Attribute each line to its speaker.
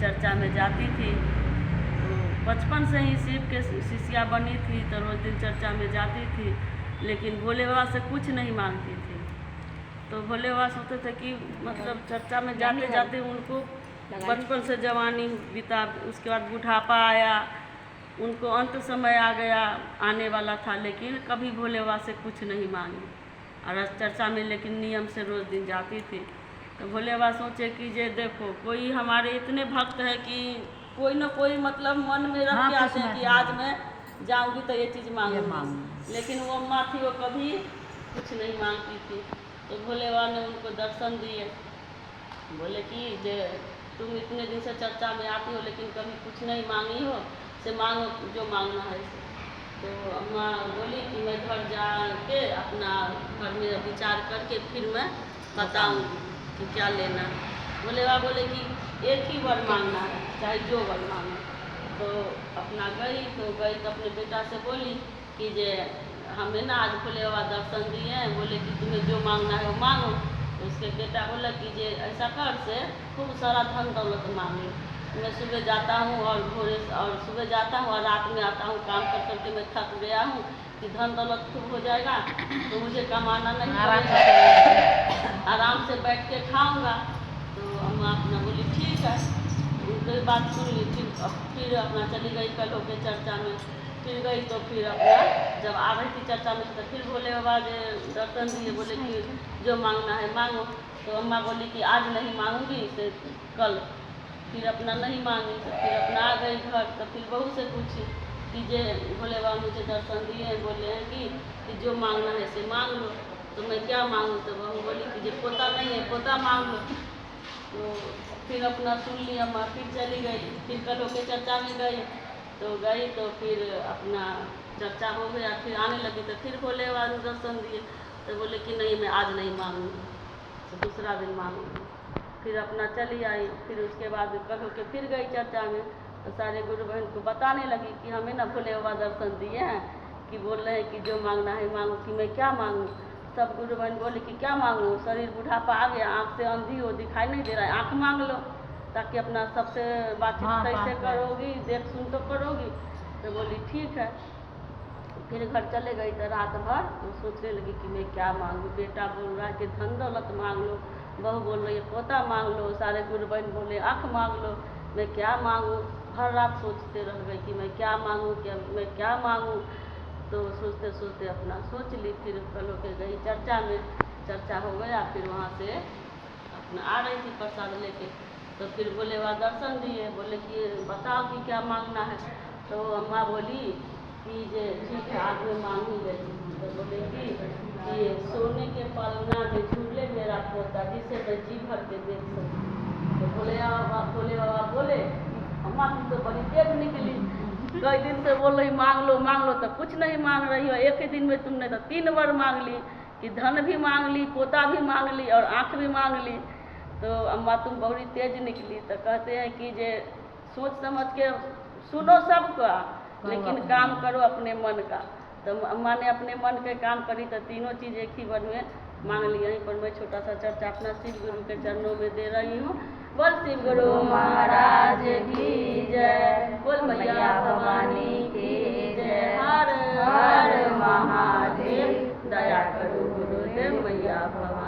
Speaker 1: चर्चा में जाती थी। तो बचपन से ही शिव के शिष्या बनी थी, तो रोज दिन चर्चा में जाती थी, लेकिन भोले बाबा से कुछ नहीं मांगती थी। तो भोले बाबा सोचते थे कि मतलब चर्चा में जाते जाते उनको बचपन से जवानी बीता, उसके बाद बुढ़ापा आया, उनको अंत समय आ गया, आने वाला था, लेकिन कभी भोले बाबा से कुछ नहीं मांगी। और चर्चा में लेकिन नियम से रोज़ दिन जाती थी। तो भोले बाबा सोचे कि ये देखो कोई हमारे इतने भक्त है कि कोई ना कोई मतलब मन में रख के आते हैं कि आज मैं जाऊंगी तो ये चीज़ मांगूंगी, लेकिन वो अम्मा थी वो कभी कुछ नहीं मांगती थी। तो भोले बाबा ने उनको दर्शन दिए, बोले कि जे तुम इतने दिन से चर्चा में आती हो लेकिन कभी कुछ नहीं मांगी हो, से मांगो जो मांगना है से। तो अम्मा बोली कि मैं घर जा के अपना घर में विचार करके फिर मैं बताऊंगी कि क्या लेना है। भोले बाबा बोले कि एक ही वर मांगना है, चाहे जो वर मांगो। तो अपना गई तो अपने बेटा से बोली कि जे हमें ना आज भोले बाबा दर्शन दिए हैं, बोले कि तुम्हें जो मांगना है वो मांगो। तो उसके बेटा बोला कि जे ऐसा कर से खूब सारा धन दौलत मांग लो, मैं सुबह जाता हूँ और सुबह जाता हूँ और रात में आता हूँ, काम कर करके मैं थक गया हूँ कि धन दौलत खूब हो जाएगा तो मुझे कमाना नहीं पड़ेगा, आराम से बैठ के खाऊंगा। तो अम्मा अपना बोली ठीक है, उनकी बात सुन ली। फिर अपना चली गई कल होके चर्चा में। फिर गई तो फिर अपना जब आ रही थी चर्चा में तो फिर भोले बाबा जो दर्शन दिए, बोले कि जो मांगना है मांगो। तो अम्मा बोली कि आज नहीं मांगूंगी, से कल। फिर अपना नहीं मांगी तो फिर अपना आ गई घर। तो फिर बहू से पूछी कि जे भोले बाबा मुझे दर्शन दिए, बोले हैं कि जो मांगना है से मांग लो। तो मैं क्या मांगूँ? तो बहू बोली कि जे पोता नहीं है पोता मांग लो। तो फिर अपना सुन लिया अम्मा, फिर चली गई। फिर कल होके चर्चा में गई तो फिर अपना चर्चा हो गया, फिर आने लगी तो फिर भोले बाबा ने दर्शन दिए। तो बोले कि नहीं मैं आज नहीं मांगूंगी, तो दूसरा दिन मांगूंगी। फिर अपना चली आई। फिर उसके बाद कल होके फिर गई चर्चा में तो सारे गुरु बहन को बताने लगी कि हमें ना भोले बाबा दर्शन दिए हैं कि बोल रहे हैं कि जो मांगना है मांगो, कि मैं क्या मांगूँ। सब गुरु बहन बोले कि क्या मांगूँ, शरीर बुढ़ापा आ गया, आँख से अंधी हो, दिखाई नहीं दे रहा है, आँख मांग लो ताकि अपना सबसे बातचीत कैसे करोगी, देख सुन तो करोगी। तो बोली ठीक है। फिर घर चले गई तो रात भर वो सोचने लगी कि मैं क्या मांगूँ। बेटा बोल रहा है कि धन दौलत मांग लो, बहू बोल रही है पोता मांग लो, सारे गुरु बहन बोले आँख मांग लो, मैं क्या मांगूँ। हर रात सोचते रह गई कि मैं क्या मांगूँ, क्या मैं क्या मांगूँ। तो सोचते सोचते अपना सोच ली। फिर कल होके गई चर्चा में, चर्चा हो गया। फिर वहाँ से अपना आ रही थी प्रसाद लेके तो फिर भोले बाबा दर्शन दिए, बोले कि बताओ कि क्या मांगना है। तो अम्मा बोली कि जे ठीक है आज मैं मांग ही गई। तो बोले कि सोने के पलना में झूले मेरा पोता, जिसे मैं जी भर के देख सकूँ। तो भोले बाबा बोले अम्मा तुम तो बड़ी तेज निकली, कई दिन से बोल रही मांग लो तो कुछ नहीं मांग रही हो, एक ही दिन में तुमने तो 3 बार मांग ली कि धन भी मांग ली, पोता भी मांग ली और आँख भी मांग ली। तो अम्मा तुम बड़ी तेज निकली। तो कहते हैं कि जे सोच समझ के सुनो सबका, लेकिन काम करो अपने मन का। तो अम्मा ने अपने मन के काम करी तो तीनों चीज़ एक ही बार में मांग ली। यहीं पर मैं छोटा सा चर्चा अपना शिव गुरु के चरणों में दे रही हूँ। बोल शिव गुरु महाराज की जय, बोल मैया भवानी की जय। हर हर महादेव, दया करो गुरुदेव मैया भवानी।